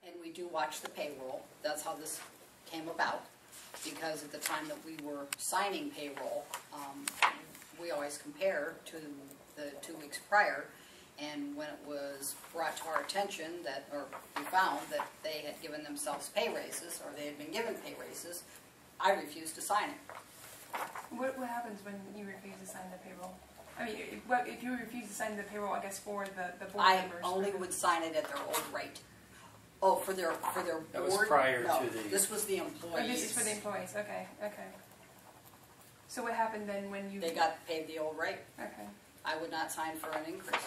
And we do watch the payroll. That's how this came about, because at the time that we were signing payroll, we always compare to the 2 weeks prior, and when it was brought to our attention that, or we found that they had given themselves pay raises, or they had been given pay raises, I refused to sign it. What happens when you refuse to sign the payroll? I mean, if you refuse to sign the payroll, I guess for the board members. I only would sign it at their old rate. Oh, for their board? That was prior no, to the... this was the employees. Oh, this is for the employees, okay, okay. So what happened then when you... They got paid the old rate. Okay. I would not sign for an increase.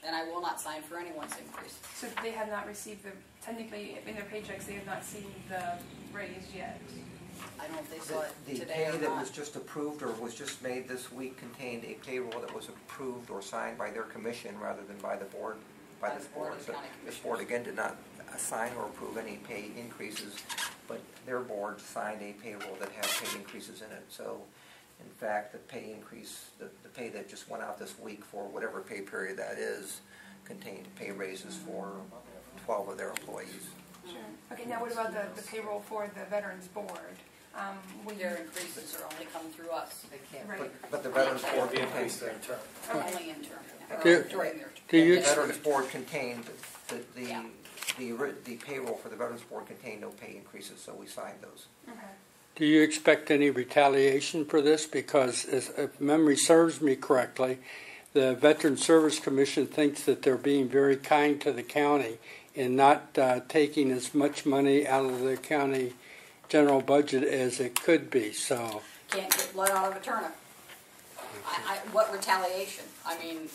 And I will not sign for anyone's increase. So they have not received the, technically in their paychecks, they have not seen the raise yet? I don't know if they saw it The today or pay that not. was just approved or was just made this week contained a payroll that was approved or signed by their commission rather than by the board, by this board. of So County this board again did not assign or approve any pay increases, but their board signed a payroll that had pay increases in it. So in fact, the pay increase, the pay that just went out this week for whatever pay period that is, contained pay raises for 12 of their employees. Sure. Okay, now what about the payroll for the Veterans Board? Their increases are only come through us. They can't. Right. But the Veterans They Board Be contained, increased their term. Okay. Only in term. Do- do the you Veterans Board contained, Yeah. the payroll for the Veterans Board contained no pay increases, so we signed those. Okay. Do you expect any retaliation for this? Because if memory serves me correctly, the Veteran Service Commission thinks that they're being very kind to the county in not taking as much money out of the county general budget as it could be. So Can't get blood out of a turnip. What retaliation? I mean,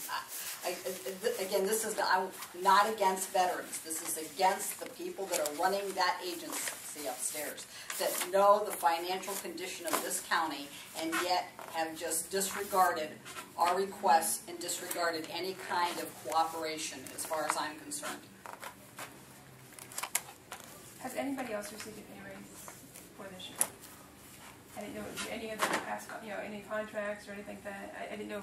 again, this is I'm not against veterans. This is against the people that are running that agency upstairs that know the financial condition of this county and yet have just disregarded our requests and disregarded any kind of cooperation as far as I'm concerned. Has anybody else received a pay raise for this year? I didn't know any of the past, any contracts or anything like that. I didn't know.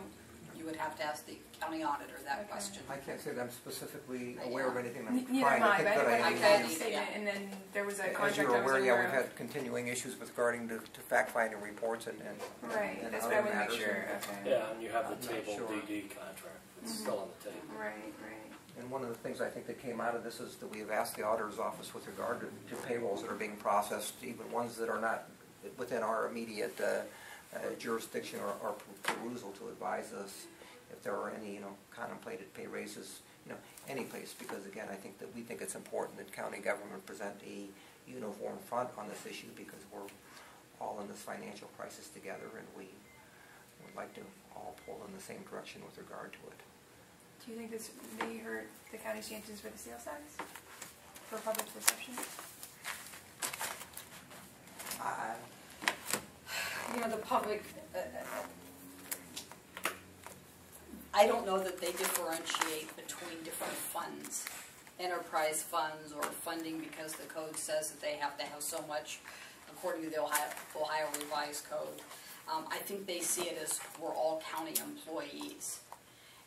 You would have to ask the county auditor that Okay. question. I can't say that I'm specifically aware of anything. I'm Neither trying am to I, think but that I I read Okay. the statement, and then there was a As contract you're I was aware, aware we've of. had continuing issues with regarding to fact-finding reports and Right, and that's other what I want to make matters. sure. Okay. Yeah, and you have the I'm not table sure. DD contract. It's still on the table. Right, right. And one of the things I think that came out of this is that we have asked the auditor's office with regard to payrolls that are being processed, even ones that are not within our immediate jurisdiction or perusal, to advise us if there are any, contemplated pay raises, any place. Because again, I think that we think it's important that county government present a uniform front on this issue because we're all in this financial crisis together, and we would like to all pull in the same direction with regard to it. Do you think this may hurt the county's chances for the sales tax? For public perception? The public, I don't know that they differentiate between different funds, enterprise funds or funding because the code says that they have to have so much according to the Ohio Revised Code. I think they see it as we're all county employees.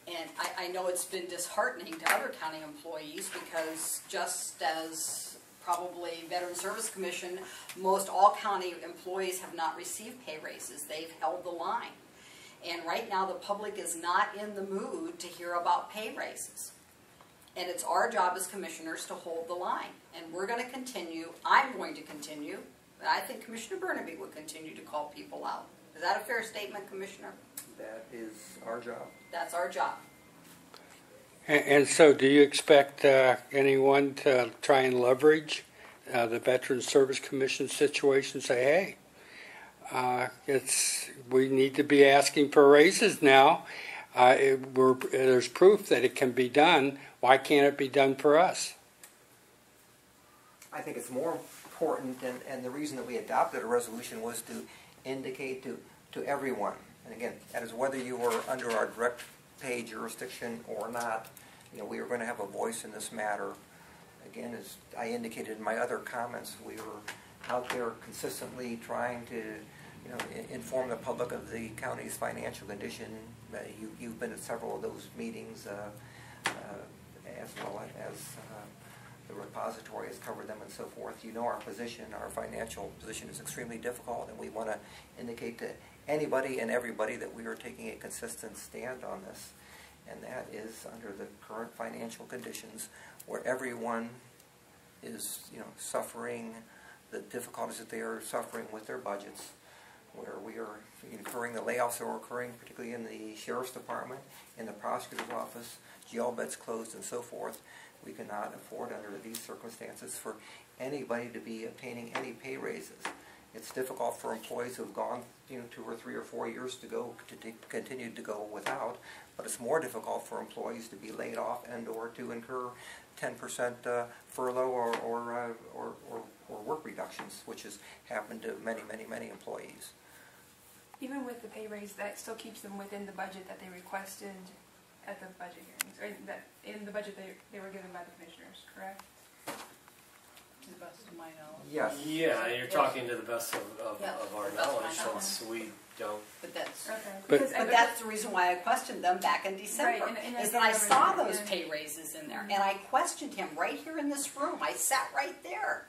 And I know it's been disheartening to other county employees because just as probably Veteran Service Commission, most all county employees have not received pay raises. They've held the line. And right now the public is not in the mood to hear about pay raises. And it's our job as commissioners to hold the line. And we're going to continue, I'm going to continue, and I think Commissioner Burnaby would continue to call people out. Is that a fair statement, Commissioner? That is our job. That's our job. And so do you expect anyone to try and leverage the Veterans Service Commission situation, say, hey, we need to be asking for raises now. There's proof that it can be done. Why can't it be done for us? I think it's more important, and the reason that we adopted a resolution was to indicate to everyone, and again, that is whether you were under our direct pay jurisdiction or not, we are going to have a voice in this matter. Again, as I indicated in my other comments, we were out there consistently trying to inform the public of the county's financial condition. You've been at several of those meetings, as well as the repository has covered them and so forth. You know our position, our financial position is extremely difficult, and we want to indicate to anybody and everybody that we are taking a consistent stand on this. And that is under the current financial conditions where everyone is, suffering the difficulties that they are suffering with their budgets, where we are incurring the layoffs that are occurring, particularly in the Sheriff's Department, in the Prosecutor's Office, jail beds closed and so forth. We cannot afford under these circumstances for anybody to be obtaining any pay raises. It's difficult for employees who have gone 2 or 3 or 4 years to continue to go without, but it's more difficult for employees to be laid off and or to incur 10% furlough or work reductions, which has happened to many employees. Even with the pay raise, that still keeps them within the budget that they requested at the budget hearings, or that in the budget they were given by the commissioners, correct? To the best of my knowledge. Yes. Yeah, you're talking to the best of Yeah, our the best of my knowledge, knowledge. since we don't. But that's, Okay. But- but that's the reason why I questioned them back in December, Right, and is I that I remember saw that, those yeah. pay raises in there, and I questioned him right here in this room. I sat right there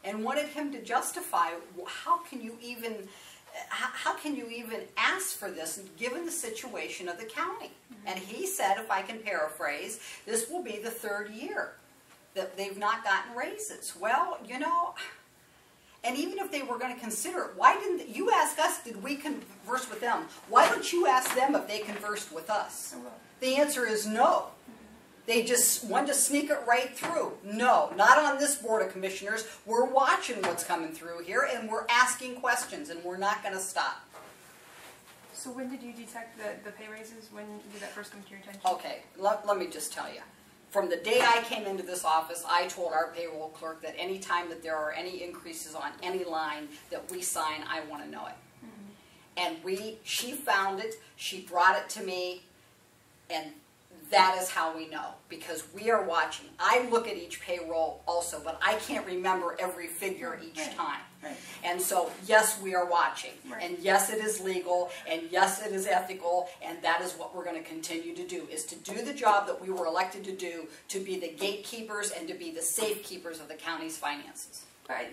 and wanted him to justify how can you even ask for this given the situation of the county? And he said, if I can paraphrase, this will be the 3rd year that they've not gotten raises. Well, and even if they were going to consider it, why didn't you ask us? Did we converse with them? Why don't you ask them if they conversed with us? The answer is no. They just wanted to sneak it right through. No, not on this Board of Commissioners. We're watching what's coming through here, and we're asking questions, and we're not going to stop. So when did you detect the pay raises? When did that first come to your attention? Okay, let me just tell you. From the day I came into this office, I told our payroll clerk that any time that there are any increases on any line that we sign, I want to know it. And she found it, she brought it to me, and that is how we know, because we are watching. I look at each payroll also, but I can't remember every figure each time. Right. And so, yes, we are watching. Right. And yes, it is legal, and yes, it is ethical, and that is what we're going to continue to do, is to do the job that we were elected to do, to be the gatekeepers and to be the safekeepers of the county's finances. I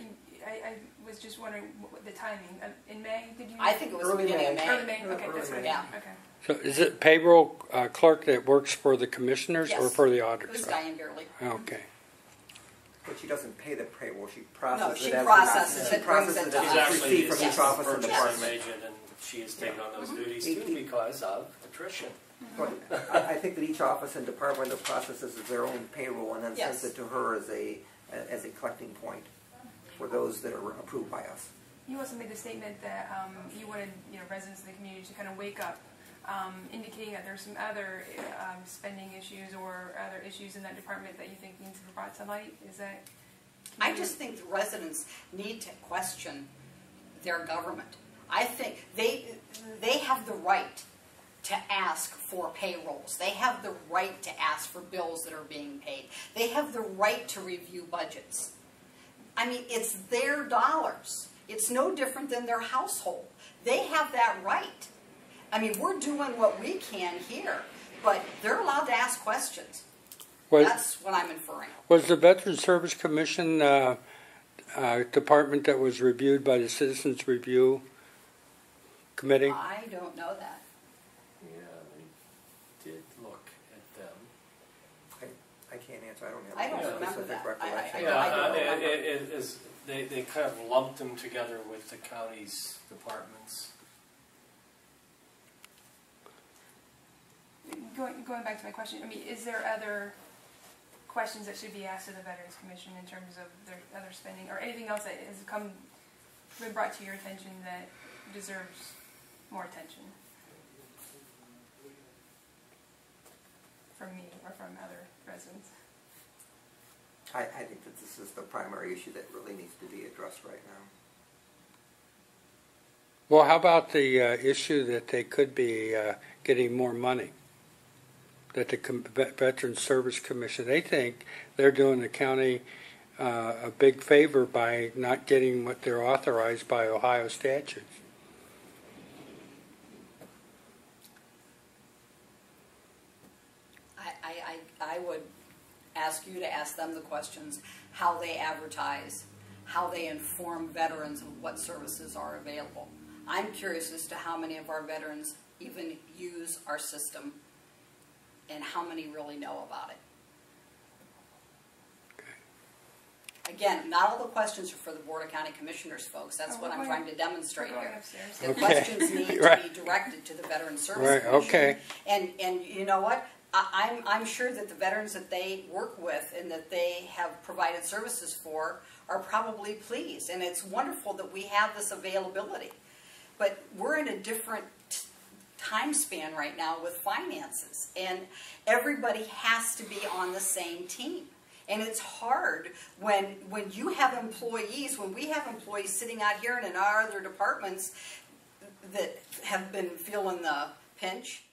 was just wondering the timing. In May, did you? I think it was the Early beginning of May. May. Early May. Okay, Early that's right. May. Yeah. Okay. So is it payroll clerk that works for the commissioners or Yes. for the It auditors? was Diane Beerley. Okay. But she doesn't pay the payroll, she processes she it as processes she it, brings processes it it to as She's us. a actually receipt from the each office and purchasing department. agent, and she has taken on those Mm-hmm. duties too because of attrition. But I think that each office and department that processes their own payroll and then Yes. sends it to her as a collecting point for those that are approved by us. You also made the statement that you wanted residents of the community to kind of wake up, indicating that there's some other spending issues or other issues in that department that you think needs to be brought to light. Is that? I just think the residents need to question their government. I think they have the right to ask for payrolls. They have the right to ask for bills that are being paid. They have the right to review budgets. I mean, it's their dollars. It's no different than their household. They have that right. I mean, we're doing what we can here, but they're allowed to ask questions. That's what I'm inferring. Was the Veteran Service Commission department that was reviewed by the Citizens Review Committee? I don't know that. Yeah, they did look at them. I can't answer, I don't I don't have a remember specific that. recollection. I don't remember. it is. They kind of lumped them together with the county's departments. Going back to my question, I mean, is there other questions that should be asked of the Veterans Commission in terms of their other spending or anything else that has been brought to your attention that deserves more attention from me or from other residents? I think that this is the primary issue that really needs to be addressed right now. Well, how about the issue that they could be getting more money? That the Veteran Service Commission, they think they're doing the county a big favor by not getting what they're authorized by Ohio statutes. I would ask you to ask them the questions, how they advertise, how they inform veterans of what services are available. I'm curious as to how many of our veterans even use our system and how many really know about it. Again, not all the questions are for the Board of County Commissioners, folks. That's what I'm trying to demonstrate We're going here. upstairs. The Okay. questions need to Right. be directed to the Veteran Service Right, Commission. okay. And you know what? I'm sure that the veterans that they work with and that they have provided services for are probably pleased. And it's wonderful that we have this availability. But we're in a different time span right now with finances. And everybody has to be on the same team. And it's hard when you have employees, when we have employees sitting out here and in our other departments that have been feeling the pinch,